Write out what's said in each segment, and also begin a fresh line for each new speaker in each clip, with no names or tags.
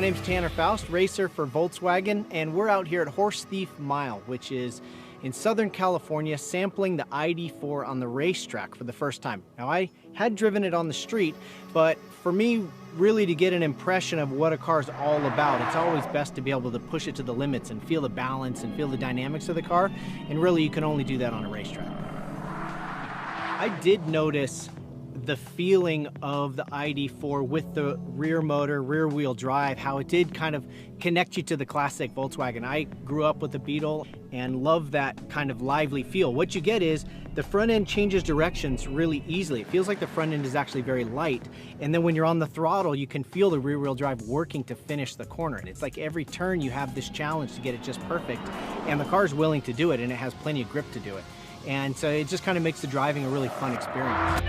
name's Tanner Foust, racer for Volkswagen, and we're out here at Horse Thief Mile, which is in Southern California, sampling the ID.4 on the racetrack for the first time. Now, I had driven it on the street, but for me, really to get an impression of what a car's all about, it's always best to be able to push it to the limits and feel the balance and feel the dynamics of the car, and really you can only do that on a racetrack. I did notice the feeling of the ID.4 with the rear motor, rear wheel drive, how it did kind of connect you to the classic Volkswagen. I grew up with the Beetle and love that kind of lively feel. What you get is the front end changes directions really easily. It feels like the front end is actually very light. And then when you're on the throttle, you can feel the rear wheel drive working to finish the corner. And it's like every turn you have this challenge to get it just perfect. And the car's willing to do it, and it has plenty of grip to do it. And so it just kind of makes the driving a really fun experience.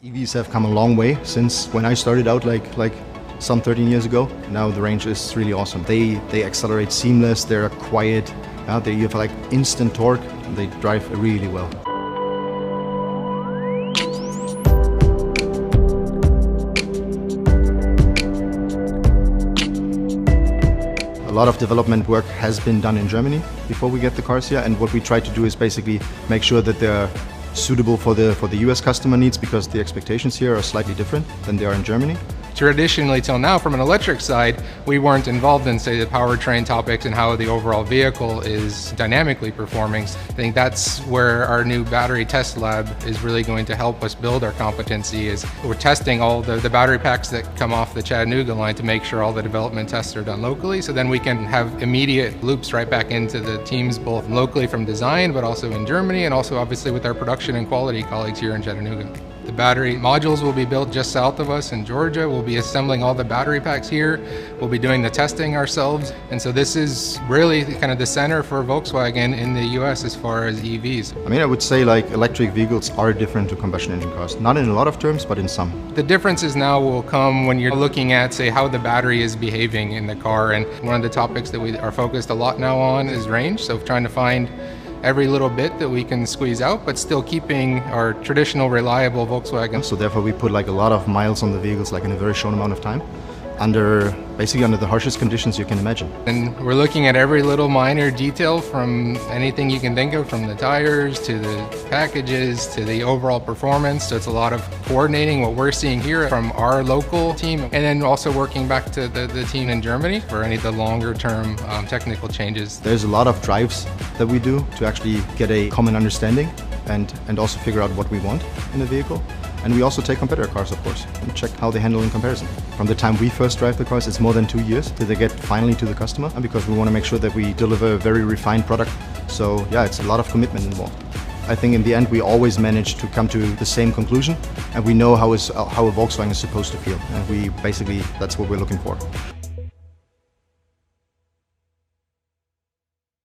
EVs have come a long way since when I started out like some 13 years ago. Now the range is really awesome. They accelerate seamless, they're quiet, they have like instant torque, and they drive really well. A lot of development work has been done in Germany before we get the cars here, and what we try to do is basically make sure that they're suitable for the US customer needs, because the expectations here are slightly different than they are in Germany.
Traditionally till now, from an electric side, we weren't involved in, say, the powertrain topics and how the overall vehicle is dynamically performing. I think that's where our new battery test lab is really going to help us build our competency. Is we're testing all the battery packs that come off the Chattanooga line to make sure all the development tests are done locally, so then we can have immediate loops right back into the teams, both locally from design, but also in Germany, and also obviously with our production and quality colleagues here in Chattanooga. The battery modules will be built just south of us in Georgia. We'll be assembling all the battery packs here. We'll be doing the testing ourselves. And so this is really kind of the center for Volkswagen in the US as far as EVs.
I mean, I would say like electric vehicles are different to combustion engine cars. Not in a lot of terms, but in some.
The differences now will come when you're looking at, say, how the battery is behaving in the car. And one of the topics that we are focused a lot now on is range. So trying to find every little bit that we can squeeze out, but still keeping our traditional reliable Volkswagen.
So therefore we put like a lot of miles on the vehicles like in a very short amount of time, basically under the harshest conditions you can imagine.
And we're looking at every little minor detail, from anything you can think of, from the tires to the packages to the overall performance. So it's a lot of coordinating what we're seeing here from our local team, and then also working back to the team in Germany for any of the longer term technical changes.
There's a lot of drives that we do to actually get a common understanding and also figure out what we want in the vehicle. And we also take competitor cars, of course, and check how they handle in comparison. From the time we first drive the cars, it's more than 2 years till they get finally to the customer, because we want to make sure that we deliver a very refined product. So yeah, it's a lot of commitment involved. I think in the end we always manage to come to the same conclusion, and we know how a Volkswagen is supposed to feel, and that's what we're looking for.